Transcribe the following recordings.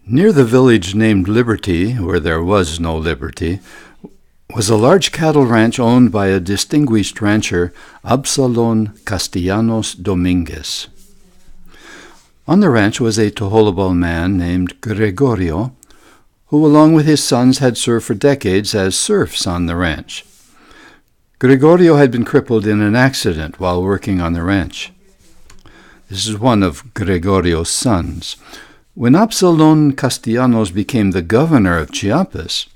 Near the village named Liberty, where there was no liberty, was a large cattle ranch owned by a distinguished rancher, Absalon Castellanos Dominguez. On the ranch was a Tojolabal man named Gregorio, who along with his sons had served for decades as serfs on the ranch. Gregorio had been crippled in an accident while working on the ranch. This is one of Gregorio's sons. When Absalon Castellanos became the governor of Chiapas,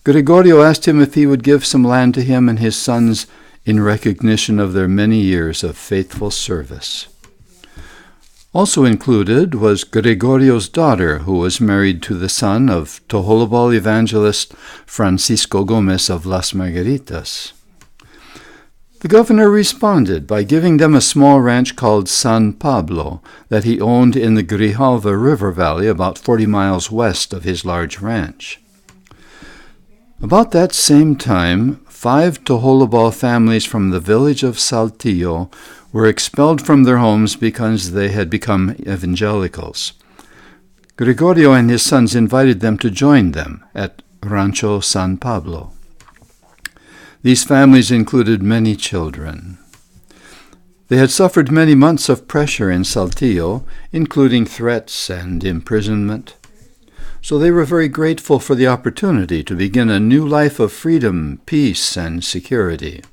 Gregorio asked him if he would give some land to him and his sons in recognition of their many years of faithful service. Also included was Gregorio's daughter, who was married to the son of Tojolabal evangelist Francisco Gomez of Las Margaritas. The governor responded by giving them a small ranch called San Pablo that he owned in the Grijalva River Valley about 40 miles west of his large ranch. About that same time, 5 Tojolabal families from the village of Saltillo were expelled from their homes because they had become evangelicals. Gregorio and his sons invited them to join them at Rancho San Pablo. These families included many children. They had suffered many months of pressure in Saltillo, including threats and imprisonment. So they were very grateful for the opportunity to begin a new life of freedom, peace, and security.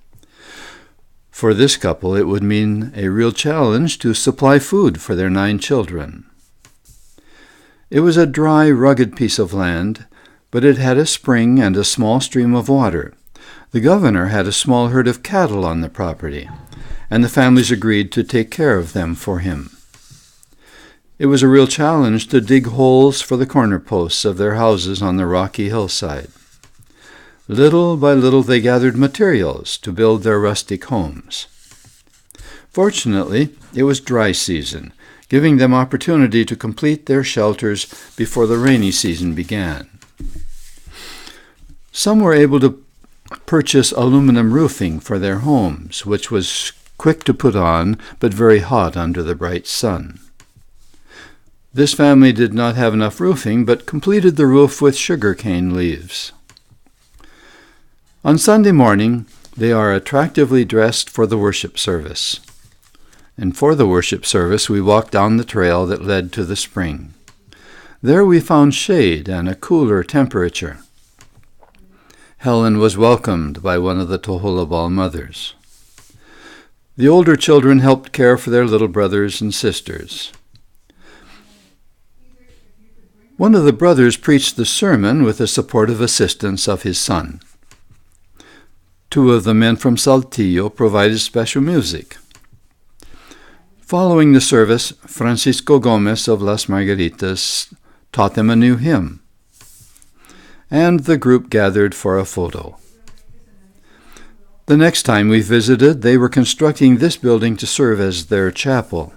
For this couple, it would mean a real challenge to supply food for their 9 children. It was a dry, rugged piece of land, but it had a spring and a small stream of water. The governor had a small herd of cattle on the property, and the families agreed to take care of them for him. It was a real challenge to dig holes for the corner posts of their houses on the rocky hillside. Little by little they gathered materials to build their rustic homes. Fortunately, it was dry season, giving them opportunity to complete their shelters before the rainy season began. Some were able to purchase aluminum roofing for their homes, which was quick to put on but very hot under the bright sun. This family did not have enough roofing, but completed the roof with sugarcane leaves. On Sunday morning, they are attractively dressed for the worship service. And for the worship service, we walked down the trail that led to the spring. There we found shade and a cooler temperature. Helen was welcomed by one of the Tojolabal mothers. The older children helped care for their little brothers and sisters. One of the brothers preached the sermon with the supportive assistance of his son. 2 of the men from Saltillo provided special music. Following the service, Francisco Gomez of Las Margaritas taught them a new hymn, and the group gathered for a photo. The next time we visited, they were constructing this building to serve as their chapel.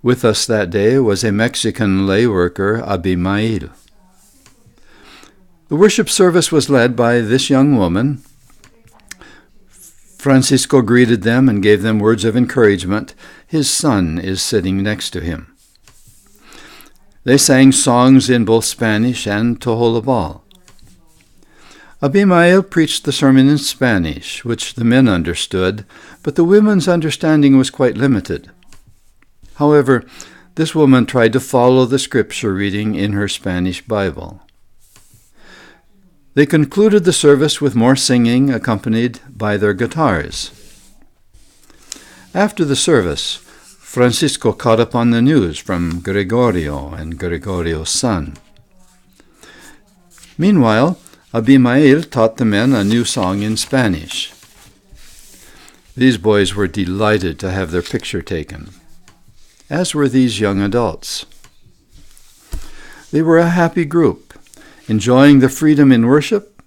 With us that day was a Mexican lay worker, Abimael. The worship service was led by this young woman. Francisco greeted them and gave them words of encouragement. His son is sitting next to him. They sang songs in both Spanish and Tojolabal. Abimael preached the sermon in Spanish, which the men understood, but the women's understanding was quite limited. However, this woman tried to follow the scripture reading in her Spanish Bible. They concluded the service with more singing, accompanied by their guitars. After the service, Francisco caught up on the news from Gregorio and Gregorio's son. Meanwhile, Abimael taught the men a new song in Spanish. These boys were delighted to have their picture taken, as were these young adults. They were a happy group, enjoying the freedom in worship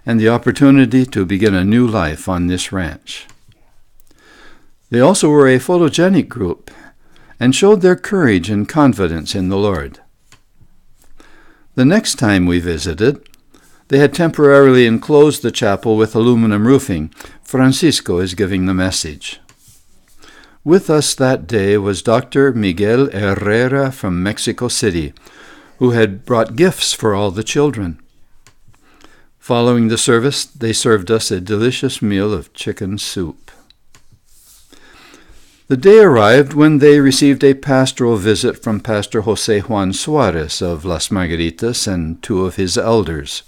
and the opportunity to begin a new life on this ranch. They also were a photogenic group and showed their courage and confidence in the Lord. The next time we visited, they had temporarily enclosed the chapel with aluminum roofing. Francisco is giving the message. With us that day was Dr. Miguel Herrera from Mexico City, who had brought gifts for all the children. Following the service, they served us a delicious meal of chicken soup. The day arrived when they received a pastoral visit from Pastor Jose Juan Suarez of Las Margaritas and 2 of his elders.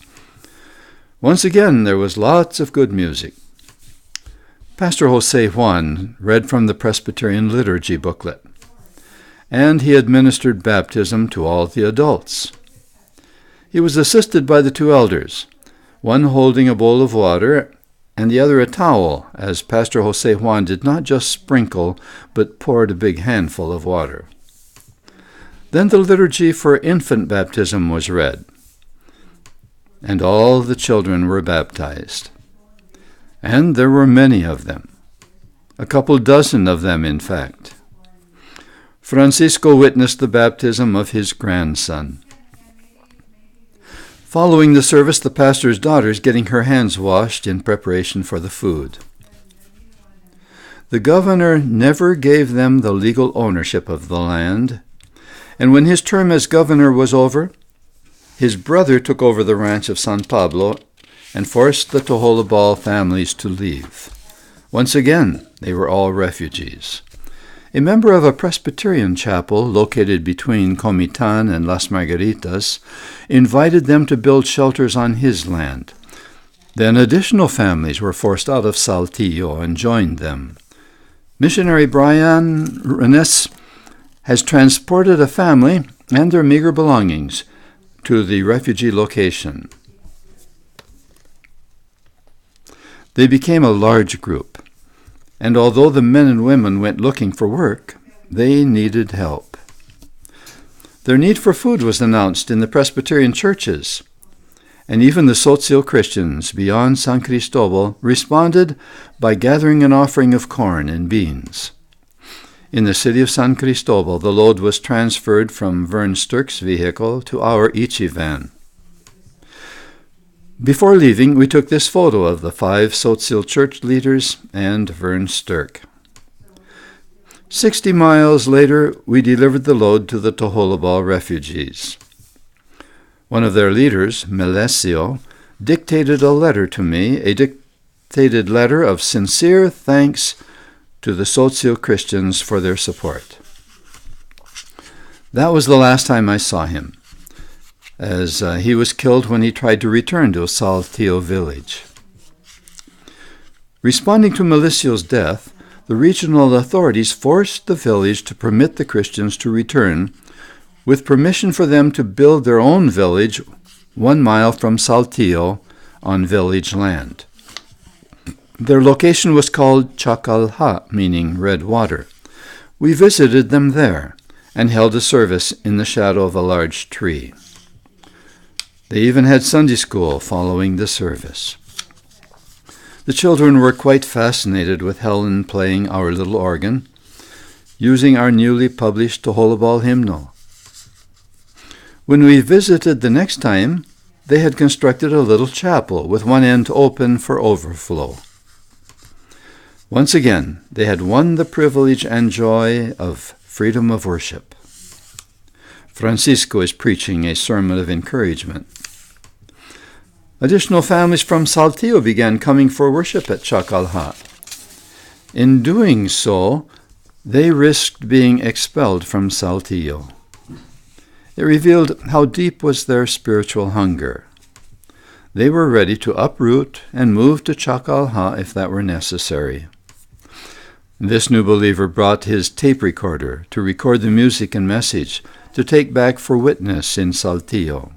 Once again, there was lots of good music. Pastor Jose Juan read from the Presbyterian liturgy booklet, and he administered baptism to all the adults. He was assisted by the 2 elders, one holding a bowl of water and the other a towel, as Pastor Jose Juan did not just sprinkle, but poured a big handful of water. Then the liturgy for infant baptism was read, and all the children were baptized. And there were many of them, a couple dozen of them, in fact. Francisco witnessed the baptism of his grandson. Following the service, the pastor's daughter is getting her hands washed in preparation for the food. The governor never gave them the legal ownership of the land, and when his term as governor was over, his brother took over the ranch of San Pablo and forced the Tojolabal families to leave. Once again, they were all refugees. A member of a Presbyterian chapel located between Comitan and Las Margaritas invited them to build shelters on his land. Then additional families were forced out of Saltillo and joined them. Missionary Brian Renes has transported a family and their meager belongings to the refugee location. They became a large group, and although the men and women went looking for work, they needed help. Their need for food was announced in the Presbyterian churches, and even the Saltillo Christians beyond San Cristobal responded by gathering an offering of corn and beans. In the city of San Cristobal, the load was transferred from Vern Sturck's vehicle to our Ichi van. Before leaving, we took this photo of the 5 Saltillo church leaders and Vern Sturck. 60 miles later, we delivered the load to the Tojolabal refugees. One of their leaders, Melesio, dictated a letter to me, a dictated letter of sincere thanks to the Saltillo Christians for their support. That was the last time I saw him, as he was killed when he tried to return to Saltillo village. Responding to Melesio's death, the regional authorities forced the village to permit the Christians to return, with permission for them to build their own village 1 mile from Saltillo on village land. Their location was called Chacalha, meaning red water. We visited them there and held a service in the shadow of a large tree. They even had Sunday school following the service. The children were quite fascinated with Helen playing our little organ, using our newly published Tojolabal hymnal. When we visited the next time, they had constructed a little chapel with one end open for overflow. Once again, they had won the privilege and joy of freedom of worship. Francisco is preaching a sermon of encouragement. Additional families from Saltillo began coming for worship at Chacalha. In doing so, they risked being expelled from Saltillo. It revealed how deep was their spiritual hunger. They were ready to uproot and move to Chacalha if that were necessary. This new believer brought his tape recorder to record the music and message to take back for witness in Saltillo.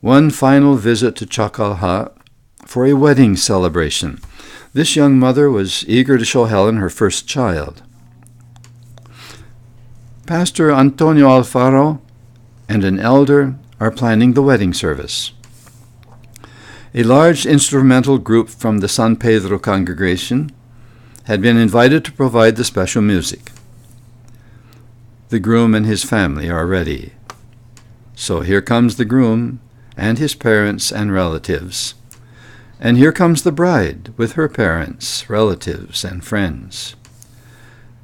One final visit to Chacalha for a wedding celebration. This young mother was eager to show Helen her first child. Pastor Antonio Alfaro and an elder are planning the wedding service. A large instrumental group from the San Pedro congregation had been invited to provide the special music. The groom and his family are ready. So here comes the groom and his parents and relatives. And here comes the bride with her parents, relatives, and friends.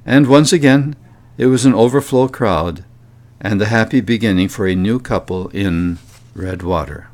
And once again, it was an overflow crowd and the happy beginning for a new couple in Redwater.